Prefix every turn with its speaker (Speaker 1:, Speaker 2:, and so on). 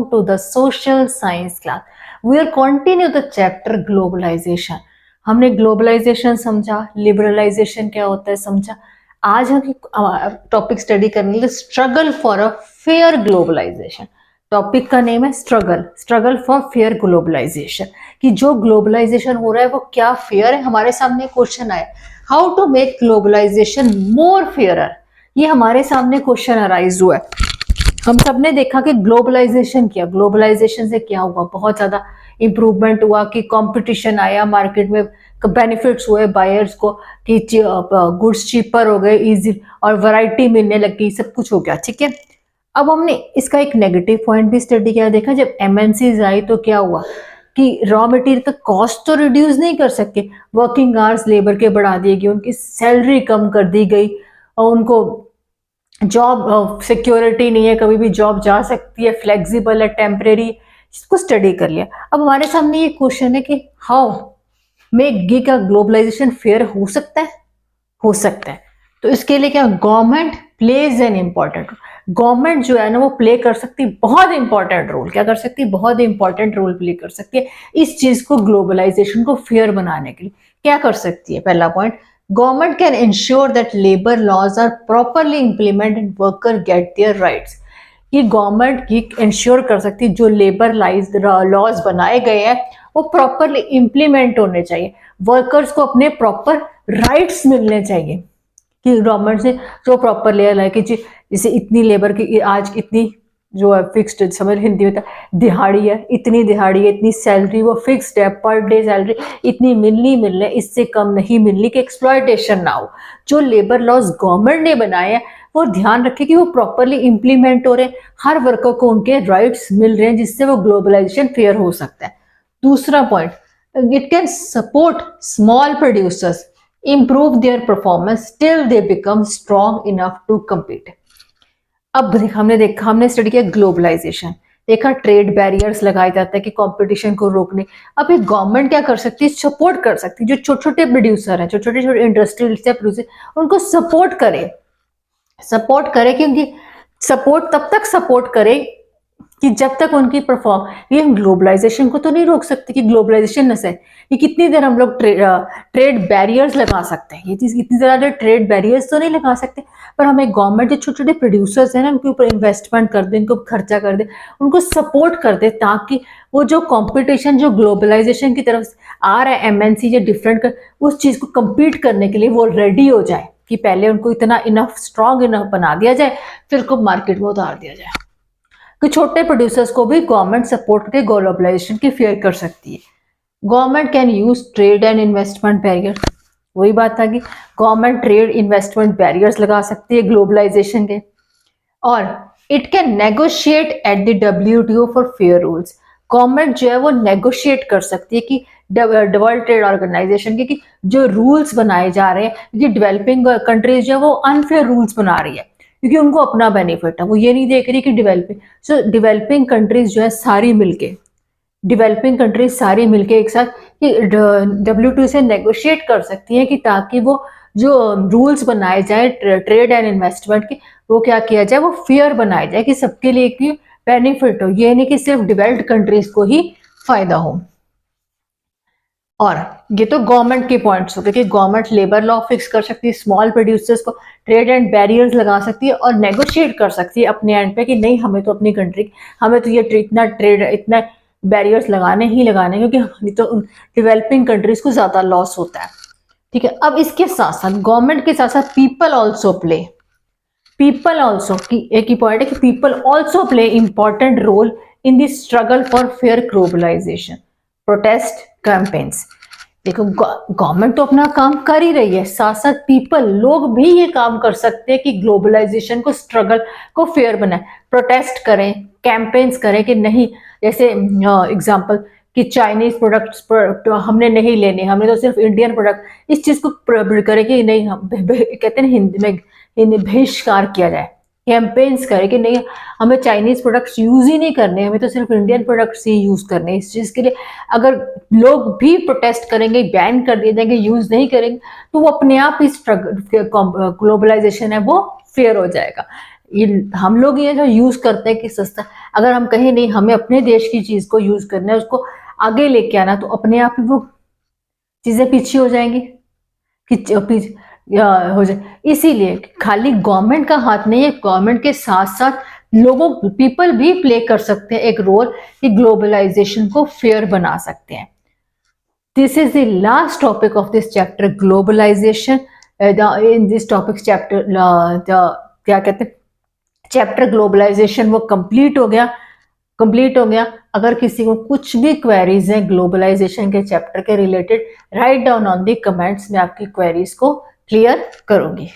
Speaker 1: welcome to the social science class. We will continue the chapter globalization. हमने globalization समझा, liberalization क्या होता है समझा. आज हम टॉपिक स्टडी करेंगे struggle for a fair globalization. Topic का नेम है स्ट्रगल फॉर फेयर ग्लोबलाइजेशन. कि जो ग्लोबलाइजेशन हो रहा है वो क्या फेयर है. हमारे सामने क्वेश्चन आया, how to make globalization more fairer. ये हमारे सामने क्वेश्चन अराइज हुआ है. हम सब ने देखा कि ग्लोबलाइजेशन किया, ग्लोबलाइजेशन से क्या हुआ, बहुत ज्यादा इंप्रूवमेंट हुआ कि कंपटीशन आया मार्केट में, बेनिफिट्स हुए बायर्स को कि गुड्स चीपर हो गए, इजी और वैरायटी मिलने लगी, सब कुछ हो गया. ठीक है, अब हमने इसका एक नेगेटिव पॉइंट भी स्टडी किया. देखा जब एमएनसीज आई तो क्या हुआ कि रॉ मटेरियल का कॉस्ट तो रिड्यूस नहीं कर सके, वर्किंग आवर्स लेबर के बढ़ा दिए गए, उनकी सैलरी कम कर दी गई और उनको जॉब सिक्योरिटी नहीं है, कभी भी जॉब जा सकती है, फ्लेक्सिबल है, टेम्परेरी. इसको स्टडी कर लिया. अब हमारे सामने ये क्वेश्चन है कि हाउ मेक गी का ग्लोबलाइजेशन फेयर हो सकता है. हो सकता है. तो इसके लिए क्या government plays an important role. Government जो है ना वो प्ले कर सकती है बहुत इंपॉर्टेंट रोल. क्या कर सकती है, बहुत इंपॉर्टेंट रोल प्ले कर सकती है इस चीज को, ग्लोबलाइजेशन को फेयर बनाने के लिए. क्या कर सकती है, पहला point, government can ensure that labor laws are properly implemented and worker get their rights. ये गवर्नमेंट की इंश्योर कर सकती है जो लेबर लॉज बनाए गए हैं वो प्रॉपरली इंप्लीमेंट होने चाहिए, वर्कर्स को अपने प्रॉपर राइट्स मिलने चाहिए. कि गवर्नमेंट से जो प्रॉपर लेयर है कि जैसे इतनी लेबर की आज इतनी जो है फिक्स्ड, समझ हिंदी में दिहाड़ी है, इतनी दिहाड़ी है, इतनी सैलरी वो फिक्स्ड है, पर डे सैलरी इतनी मिलनी, इससे कम नहीं मिलनी, कि एक्सप्लॉयटेशन ना हो. जो लेबर लॉज गवर्नमेंट ने बनाए हैं वो ध्यान रखे कि वो प्रॉपरली इंप्लीमेंट हो रहे हैं, हर वर्कर को उनके राइट्स मिल रहे हैं, जिससे वो ग्लोबलाइजेशन फेयर हो सकता है. दूसरा point, it can support small producers improve their performance till they become strong enough to compete. अब हमने स्टडी किया ग्लोबलाइजेशन, देखा ट्रेड बैरियर्स लगाए जाते हैं कि कंपटीशन को रोकने. अब ये गवर्नमेंट क्या कर सकती है, सपोर्ट कर सकती है. जो छोटे छोटे प्रोड्यूसर हैं, जो छोटे छोटे इंडस्ट्रियल से प्रोड्यूसर, उनको सपोर्ट करे क्योंकि सपोर्ट तब तक सपोर्ट करे कि जब तक उनकी ये ग्लोबलाइजेशन को तो नहीं रोक सकते कि ग्लोबलाइजेशन न से कि कितनी देर हम लोग ट्रेड बैरियर्स लगा सकते हैं. ये चीज इतनी ज्यादा ट्रेड बैरियर्स तो नहीं लगा सकते, पर हमें गवर्नमेंट जो छोटे छोटे प्रोड्यूसर्स हैं ना उनके ऊपर इन्वेस्टमेंट कर दे, उनको खर्चा कर दे, उनको सपोर्ट कर दे, ताकि वो जो कंपटीशन जो ग्लोबलाइजेशन की तरफ आ रहा है, एमएनसी जो डिफरेंट कर, उस चीज को कम्पीट करने के लिए वो रेडी हो जाए. कि पहले उनको इतना इनफ स्ट्रॉन्ग इनफ बना दिया जाए, फिर उनको मार्केट में उतार दिया जाए. कि छोटे प्रोड्यूसर्स को भी गवर्नमेंट सपोर्ट करके ग्लोबलाइजेशन की फेयर कर सकती है. Government can use trade and investment barrier. वही बात था कि गवर्नमेंट ट्रेड इन्वेस्टमेंट बैरियर्स लगा सकती है ग्लोबलाइजेशन के. और it can negotiate at the WTO for fair rules. Government जो है वो नेगोशिएट कर सकती है कि वर्ल्ड ट्रेड ऑर्गेनाइजेशन के कि जो रूल्स बनाए जा रहे हैं, क्योंकि डेवलपिंग कंट्रीज जो है वो अनफेयर रूल्स बना रही है क्योंकि उनको अपना बेनिफिट है. वो ये नहीं देख रही कि डेवलपिंग कंट्रीज जो है सारी मिलके एक साथ कि WTO से नेगोशिएट कर सकती हैं कि ताकि वो जो रूल्स बनाए जाए ट्रेड एंड इन्वेस्टमेंट के, वो क्या किया जाए, वो फेयर बनाए जाए कि सबके लिए की बेनिफिट हो. ये नहीं कि सिर्फ डेवलप्ड कंट्रीज को ही फायदा हो. और ये तो गवर्नमेंट के पॉइंट्स हो गए कि गवर्नमेंट लेबर लॉ फिक्स कर सकती है, स्मॉल प्रोड्यूसर्स को ट्रेड एंड बैरियर्स लगा सकती है और नेगोशिएट कर सकती है अपने एंड पे कि नहीं, हमें तो अपनी कंट्री, हमें तो ये इतना बैरियर्स लगाने क्योंकि तो डेवलपिंग कंट्रीज को ज्यादा लॉस होता है. ठीक है, अब इसके साथ साथ गवर्नमेंट के साथ साथ पीपल ऑल्सो की एक ही पॉइंट है कि people also play important role in the struggle for fair globalization. Protest campaigns, देखो गवर्नमेंट तो अपना काम कर ही रही है, साथ साथ पीपल लोग भी ये काम कर सकते हैं कि ग्लोबलाइजेशन को, स्ट्रगल को फेयर बनाए. प्रोटेस्ट करें, कैंपेन्स करें कि नहीं, जैसे एग्जांपल कि चाइनीज प्रोडक्ट्स हमने नहीं लेने, हमने तो सिर्फ इंडियन प्रोडक्ट, इस चीज को करें कि नहीं, हम कहते हैं हिंदी में बहिष्कार किया जाए. कैंपेन्स करें कि नहीं, हमें चाइनीज प्रोडक्ट्स यूज ही नहीं करने, हमें तो सिर्फ इंडियन प्रोडक्ट्स ही यूज करने. इस चीज के लिए अगर लोग भी प्रोटेस्ट करेंगे, बैन कर दिए जाएंगे, यूज नहीं करेंगे, तो वो अपने आप इस ग्लोबलाइजेशन है वो फेयर हो जाएगा. हम लोग ये जो यूज करते हैं कि सस्ता, अगर हम कहें नहीं हमें अपने देश की चीज को यूज करना है, उसको आगे लेके आना, तो अपने आप ही वो चीजें पीछे हो जाएंगी कि हो जाए। इसीलिए खाली गवर्नमेंट का हाथ नहीं है, गवर्नमेंट के साथ साथ लोगों पीपल भी प्ले कर सकते हैं एक रोल कि ग्लोबलाइजेशन को फेयर बना सकते हैं। This is the last topic of this chapter globalization. In this topic chapter क्या कहते हैं चैप्टर ग्लोबलाइजेशन वो कंप्लीट हो गया। अगर किसी को कुछ भी क्वेरीज है ग्लोबलाइजेशन के चैप्टर के related, write down on the comments, में आपकी क्वेरीज को क्लियर करूंगी।